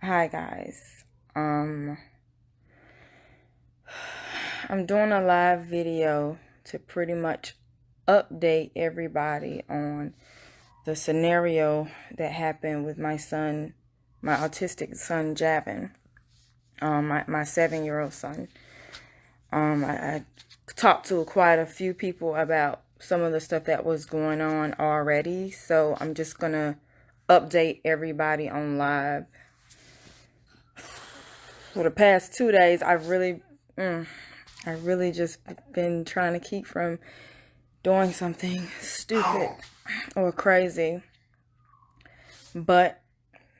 Hi guys. I'm doing a live video to pretty much update everybody on the scenario that happened with my son, my autistic son Javin, my 7-year-old son. I talked to quite a few people about some of the stuff that was going on already, so I'm just gonna update everybody on live. For the past 2 days, I really just been trying to keep from doing something stupid or crazy. But,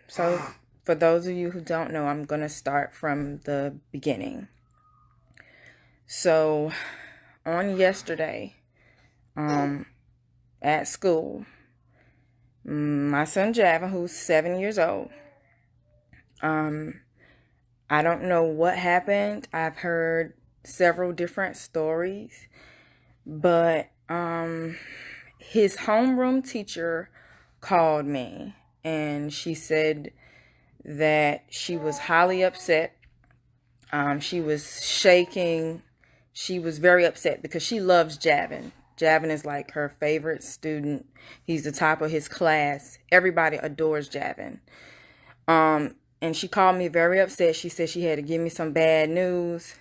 so, for those of you who don't know, I'm going to start from the beginning. So, on yesterday, at school, my son Javin, who's 7 years old, I don't know what happened. I've heard several different stories, but his homeroom teacher called me and she said that she was highly upset. She was shaking. She was very upset because she loves Javin. Javin is like her favorite student. He's the top of his class. Everybody adores Javin. And she called me very upset. She said she had to give me some bad news.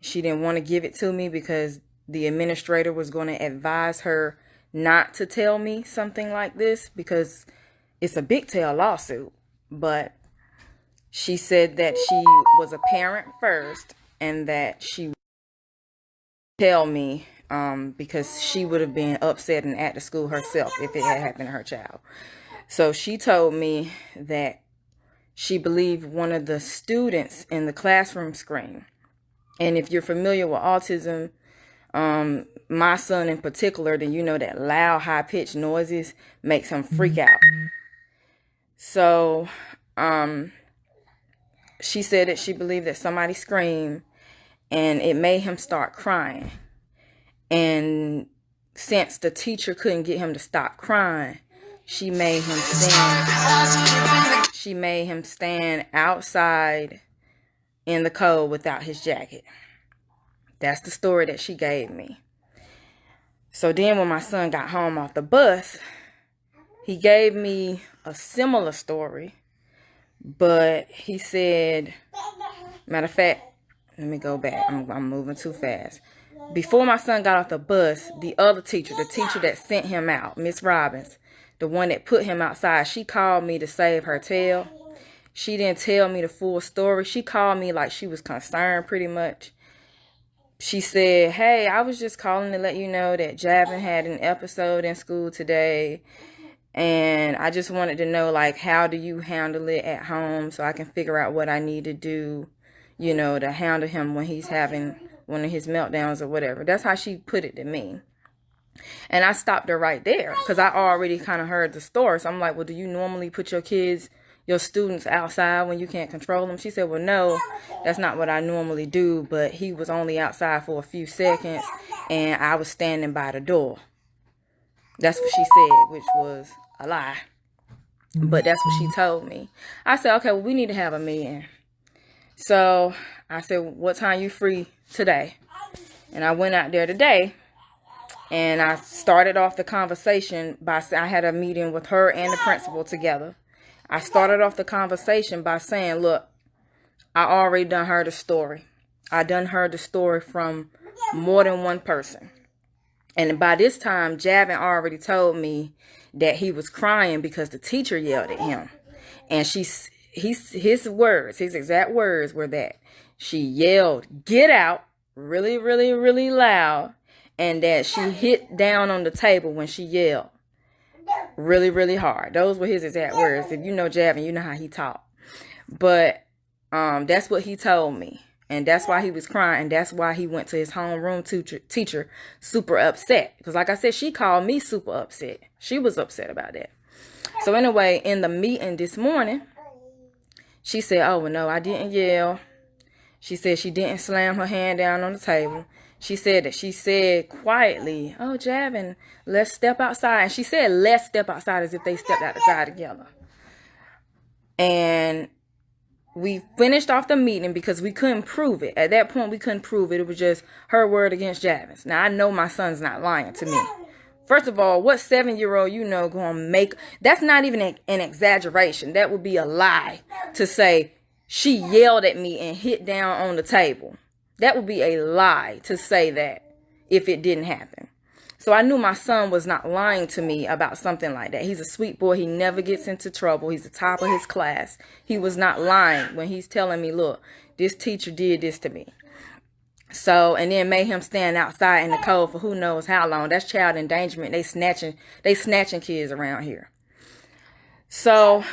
She didn't want to give it to me because the administrator was going to advise her not to tell me something like this because it's a big tail lawsuit. But she said that she was a parent first and that she would tell me because she would have been upset and at the school herself if it had happened to her child. So she told me that she believed one of the students in the classroom screamed. And if you're familiar with autism, my son in particular, then you know that loud, high-pitched noises makes him freak out. So, she said that she believed that somebody screamed and it made him start crying. And since the teacher couldn't get him to stop crying, she made him stand outside in the cold without his jacket. That's the story that she gave me. So then when my son got home off the bus, he gave me a similar story, but he said, matter of fact, let me go back. I'm moving too fast. Before my son got off the bus, the other teacher, the teacher that sent him out, Miss Robbins, the one that put him outside, she called me to save her tail. She didn't tell me the full story. She called me like she was concerned pretty much. She said, hey, I was just calling to let you know that Javin had an episode in school today. And I just wanted to know, like, how do you handle it at home so I can figure out what I need to do, you know, to handle him when he's having one of his meltdowns or whatever. That's how she put it to me. And I stopped her right there because I already kind of heard the story. So I'm like, well, do you normally put your students outside when you can't control them? She said, well, no, that's not what I normally do. But he was only outside for a few seconds and I was standing by the door. That's what she said, which was a lie. But that's what she told me. I said, okay, well, we need to have a meeting. So I said, what time you free today? And I went out there today. And I started off the conversation by saying, I had a meeting with her and the principal together. I started off the conversation by saying, look, I already done heard the story. I done heard the story from more than one person. And by this time, Javin already told me that he was crying because the teacher yelled at him. And his exact words were that she yelled, get out, really, really, really loud. And that she hit down on the table when she yelled really, really hard. Those were his exact words. If you know Javin, you know how he talked. But that's what he told me. And that's why he was crying. And that's why he went to his homeroom teacher super upset. Because like I said, she called me super upset. She was upset about that. So anyway, in the meeting this morning, she said, oh, well, no, I didn't yell. She said she didn't slam her hand down on the table. She said that she said quietly, oh, Javin, let's step outside. And she said, let's step outside as if they stepped outside together. And we finished off the meeting because we couldn't prove it. At that point, we couldn't prove it. It was just her word against Javin's. Now, I know my son's not lying to me. First of all, what 7-year-old going to make? That's not even an exaggeration. That would be a lie to say she yelled at me and hit down on the table. That would be a lie to say that if it didn't happen. So I knew my son was not lying to me about something like that. He's a sweet boy. He never gets into trouble. He's the top of his class. He was not lying when he's telling me, look, this teacher did this to me. So, and then made him stand outside in the cold for who knows how long. That's child endangerment. They snatching kids around here. So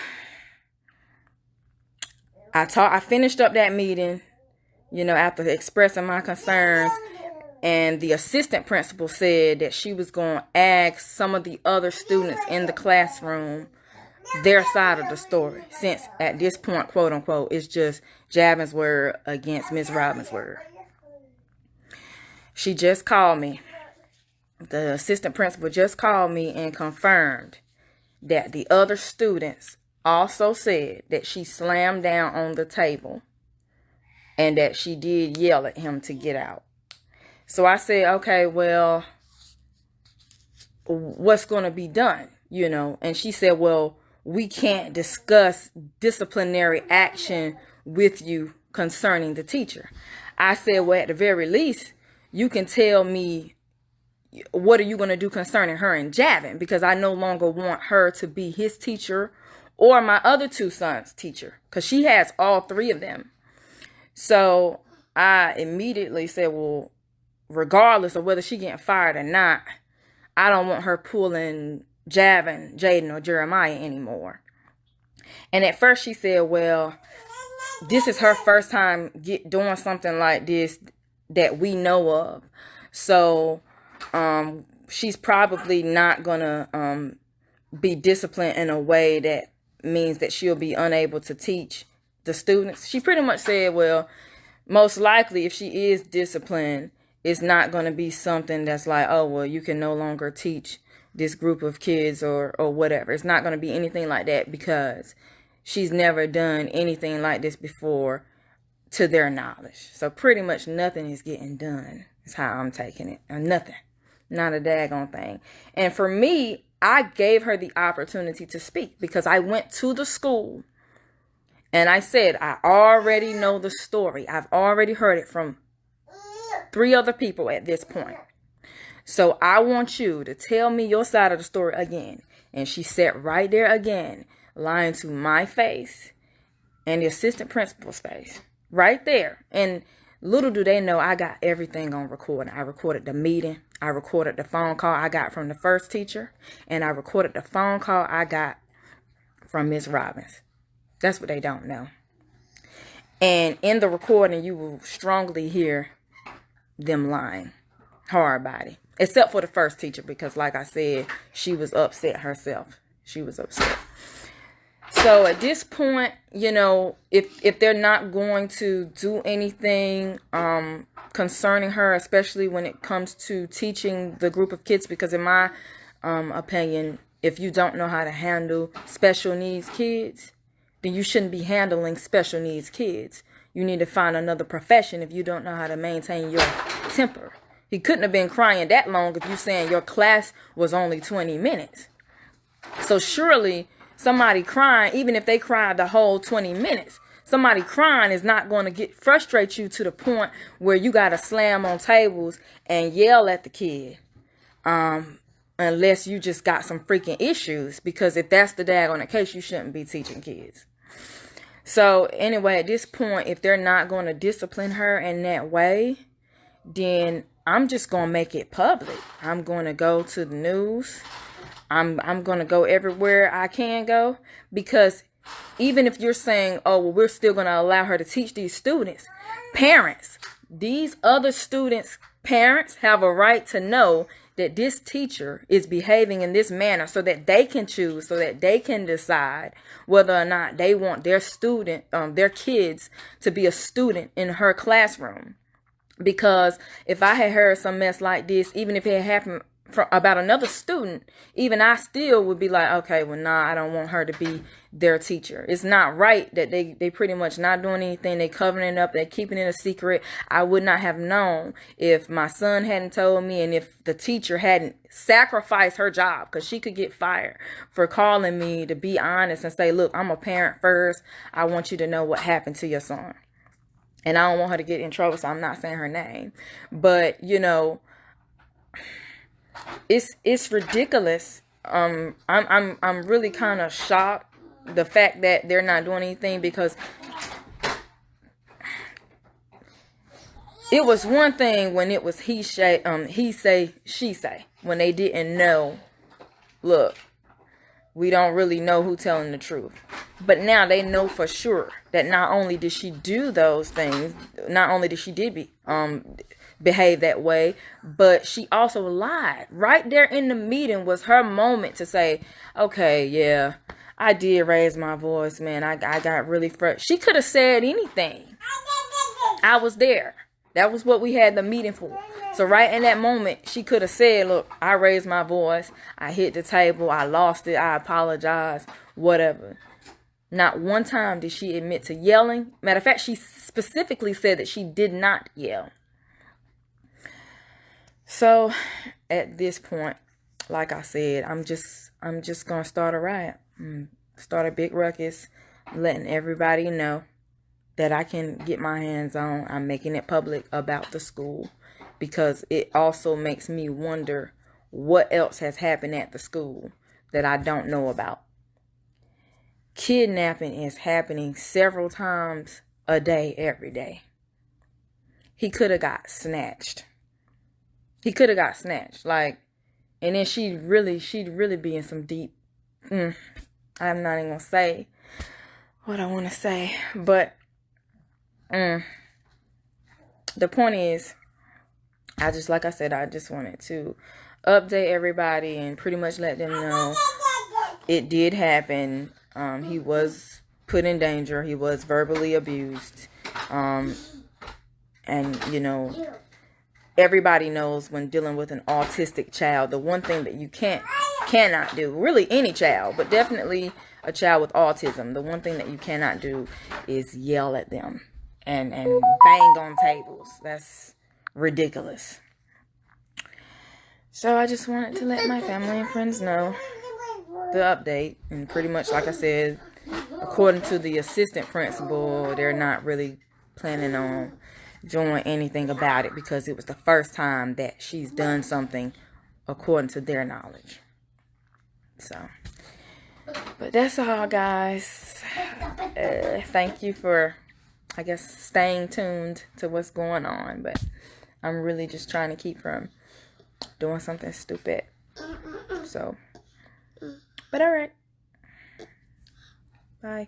I finished up that meeting, after expressing my concerns. And the assistant principal said that she was going to ask some of the other students in the classroom their side of the story. Since at this point, quote unquote, it's just Javin's word against Ms. Robbins' word. She just called me. The assistant principal just called me and confirmed that the other students also said that she slammed down on the table and that she did yell at him to get out. So I said, okay, well, what's going to be done, And she said, well, we can't discuss disciplinary action with you concerning the teacher. I said, well, at the very least, you can tell me what are you going to do concerning her and Javin, because I no longer want her to be his teacher or my other two sons' teacher, because she has all three of them. So I immediately said, well, regardless of whether she getting fired or not, I don't want her pulling Javin, Jaden, or Jeremiah anymore. And at first she said, well, this is her first time doing something like this that we know of. So she's probably not going to be disciplined in a way that means that she'll be unable to teach the students. She pretty much said, well, most likely if she is disciplined, it's not going to be something that's like, oh, well, you can no longer teach this group of kids or whatever. It's not going to be anything like that because she's never done anything like this before to their knowledge. So pretty much nothing is getting done is how I'm taking it. Nothing. Not a daggone thing. And for me, I gave her the opportunity to speak because I went to the school and I said, I already know the story. I've already heard it from 3 other people at this point. So I want you to tell me your side of the story again. And she sat right there again, lying to my face and the assistant principal's face. Right there. And little do they know, I got everything on recording. I recorded the meeting. I recorded the phone call I got from the first teacher. And I recorded the phone call I got from Ms. Robbins. That's what they don't know. And in the recording, you will strongly hear them lying hard body, except for the first teacher, because like I said, she was upset herself. She was upset. So at this point, if they're not going to do anything concerning her, especially when it comes to teaching the group of kids, because in my opinion, if you don't know how to handle special needs kids, then you shouldn't be handling special needs kids. You need to find another profession if you don't know how to maintain your temper. He couldn't have been crying that long if you're saying your class was only 20 minutes. So surely somebody crying, even if they cried the whole 20 minutes, somebody crying is not going to frustrate you to the point where you got to slam on tables and yell at the kid. Unless you just got some freaking issues. Because if that's the daggone case, you shouldn't be teaching kids. So anyway, at this point, if they're not going to discipline her in that way, then I'm just going to make it public. I'm going to go to the news. I'm going to go everywhere I can go. Because even if you're saying, oh, well, we're still going to allow her to teach these students, parents, these other students' parents have a right to know that this teacher is behaving in this manner so that they can choose, so that they can decide whether or not they want their their kids to be a student in her classroom. Because if I had heard some mess like this, even if it had happened about another student, even I still would be like, okay, well, nah, I don't want her to be their teacher. It's not right that they pretty much not doing anything. They covering it up. They're keeping it a secret. I would not have known if my son hadn't told me, and if the teacher hadn't sacrificed her job, because she could get fired for calling me to be honest and say, look, I'm a parent first. I want you to know what happened to your son. And I don't want her to get in trouble, so I'm not saying her name. But, you know, it's ridiculous. I'm really kind of shocked the fact that they're not doing anything, because it was one thing when it was he say, she say, when they didn't know, look, we don't really know who's telling the truth. But now they know for sure that not only did she do those things, not only did she behave that way, but she also lied. Right there in the meeting was her moment to say, okay, yeah, I did raise my voice, man. I got really frustrated. She could have said anything. I was there. That was what we had the meeting for. So right in that moment, she could have said, look, I raised my voice. I hit the table. I lost it. I apologize. Whatever. Not one time did she admit to yelling. Matter of fact, she specifically said that she did not yell. So at this point, like I said, I'm just going to start a riot. Start a big ruckus, letting everybody know that I can get my hands on. I'm making it public about the school, because it also makes me wonder what else has happened at the school that I don't know about. Kidnapping is happening several times a day, every day. He could have got snatched. Like, and then she'd really be in some deep, I'm not even gonna say what I want to say, but the point is, like I said, I just wanted to update everybody and pretty much let them know it did happen. He was put in danger. He was verbally abused. And, you know, everybody knows when dealing with an autistic child, the one thing that you cannot do, really any child, but definitely a child with autism, the one thing that you cannot do is yell at them and bang on tables. That's ridiculous. So I just wanted to let my family and friends know the update. And pretty much, like I said, according to the assistant principal, they're not really planning on doing anything about it, because it was the first time that she's done something according to their knowledge. So, but that's all, guys. Thank you for, I guess, staying tuned to what's going on. But I'm really just trying to keep from doing something stupid. So, but all right. Bye.